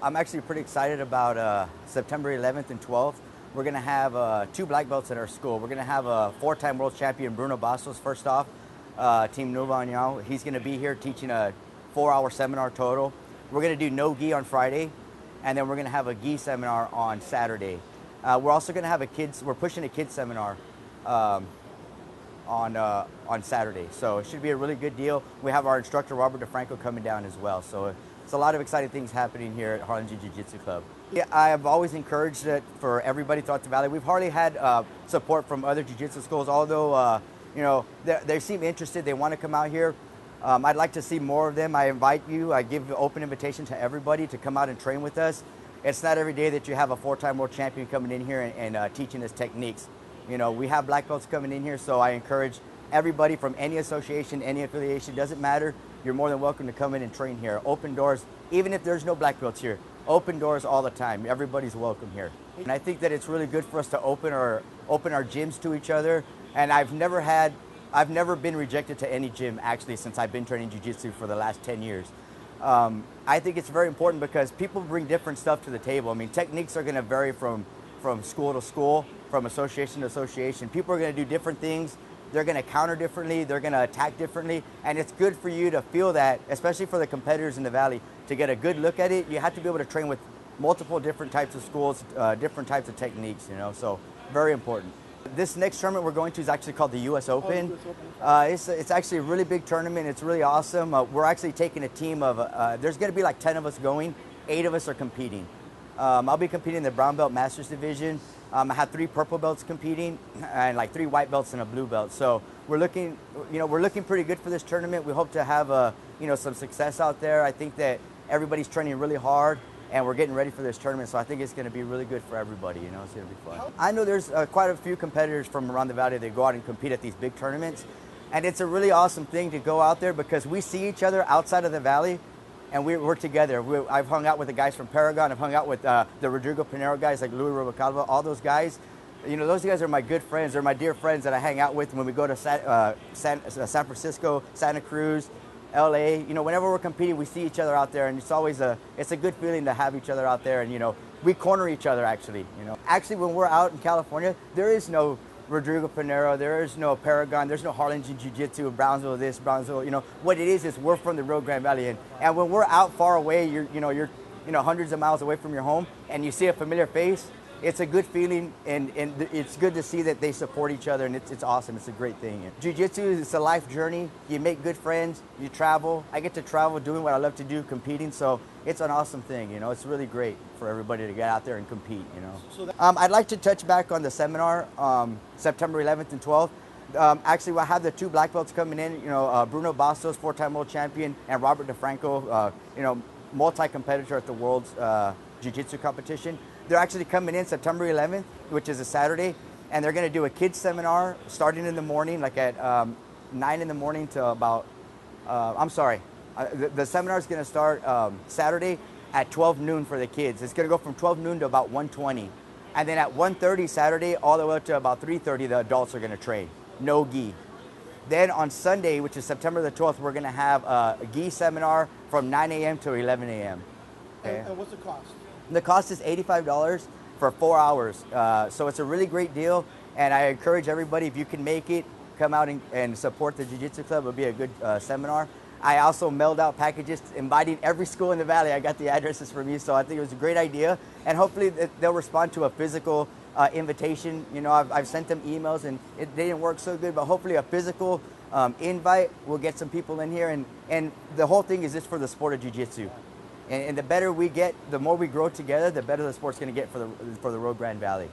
I'm actually pretty excited about September 11th and 12th. We're going to have 2 black belts at our school. We're going to have a 4-time world champion, Bruno Bastos, first off, Team Nuva. He's going to be here teaching a 4-hour seminar total. We're going to do no gi on Friday, and then we're going to have a gi seminar on Saturday. We're also going to have we're pushing a kids seminar on Saturday. So it should be a really good deal. We have our instructor, Robert DeFranco, coming down as well. So it's a lot of exciting things happening here at Harlingen Jiu-Jitsu Club. Yeah, I have always encouraged it for everybody throughout the valley. We've hardly had support from other jiu-jitsu schools, although you know, they seem interested. They want to come out here. I'd like to see more of them. I invite you. I give an open invitation to everybody to come out and train with us. It's not every day that you have a 4-time world champion coming in here and teaching us techniques. You know, we have black belts coming in here, so I encourage everybody from any association, any affiliation, doesn't matter. You're more than welcome to come in and train here. Open doors, even if there's no black belts here. Open doors all the time. Everybody's welcome here. And I think that it's really good for us to open our gyms to each other. And I've never been rejected to any gym actually since I've been training jiu-jitsu for the last 10 years. I think it's very important because people bring different stuff to the table. I mean, techniques are going to vary from school to school, from association to association. People are going to do different things. They're going to counter differently. They're going to attack differently. And it's good for you to feel that, especially for the competitors in the valley, to get a good look at it. You have to be able to train with multiple different types of schools, different types of techniques, you know, so very important. This next tournament we're going to is actually called the U.S. Open. It's actually a really big tournament. It's really awesome. We're actually taking a team of, there's going to be like 10 of us going. 8 of us are competing. I'll be competing in the brown belt masters division. I have 3 purple belts competing and like 3 white belts and a blue belt. So we're looking pretty good for this tournament. We hope to have some success out there. I think that everybody's training really hard and we're getting ready for this tournament. So I think it's going to be really good for everybody. You know, it's going to be fun. I know there's quite a few competitors from around the valley that go out and compete at these big tournaments. And it's a really awesome thing to go out there because we see each other outside of the valley. And we're together. I've hung out with the guys from Paragon. I've hung out with the Rodrigo Pinero guys like Luis Rubalcaba, all those guys. You know, those guys are my good friends. They're my dear friends that I hang out with when we go to San Francisco, Santa Cruz, LA. You know, whenever we're competing, we see each other out there, and it's always a good feeling to have each other out there. And, you know, we corner each other actually. You know, actually when we're out in California, there is no Rodrigo Pinero, there is no Paragon, there's no Harlingen Jiu-Jitsu, Brownsville this, Brownsville, you know, what it is we're from the Rio Grande Valley, and when we're out far away, you're hundreds of miles away from your home, and you see a familiar face, it's a good feeling, and it's good to see that they support each other, and it's awesome. It's a great thing. Jiu-Jitsu is a life journey. You make good friends, you travel. I get to travel doing what I love to do, competing, so it's an awesome thing, you know. It's really great for everybody to get out there and compete, you know. I'd like to touch back on the seminar, September 11th and 12th. Actually, I have the 2 black belts coming in, you know, Bruno Bastos, 4-time world champion, and Robert DeFranco, you know, multi-competitor at the World's Jiu-Jitsu competition. They're actually coming in September 11th, which is a Saturday, and they're going to do a kids seminar starting in the morning, like at 9 in the morning to about, the seminar is going to start Saturday at 12 noon for the kids. It's going to go from 12 noon to about 1:20. And then at 1:30 Saturday, all the way up to about 3:30, the adults are going to train, no gi. Then on Sunday, which is September the 12th, we're going to have a gi seminar from 9 a.m. to 11 a.m. Okay? And what's the cost? The cost is $85 for 4 hours. So it's a really great deal, and I encourage everybody, if you can make it, come out and support the Jiu-Jitsu Club. It'll be a good seminar. I also mailed out packages inviting every school in the valley. I got the addresses from you, so I think it was a great idea, and hopefully they'll respond to a physical invitation. You know, I've sent them emails, and they didn't work so good, but hopefully a physical invite will get some people in here, and the whole thing is just for the sport of Jiu-Jitsu. And the better we get, the more we grow together, the better the sport's going to get for the Rio Grande Valley.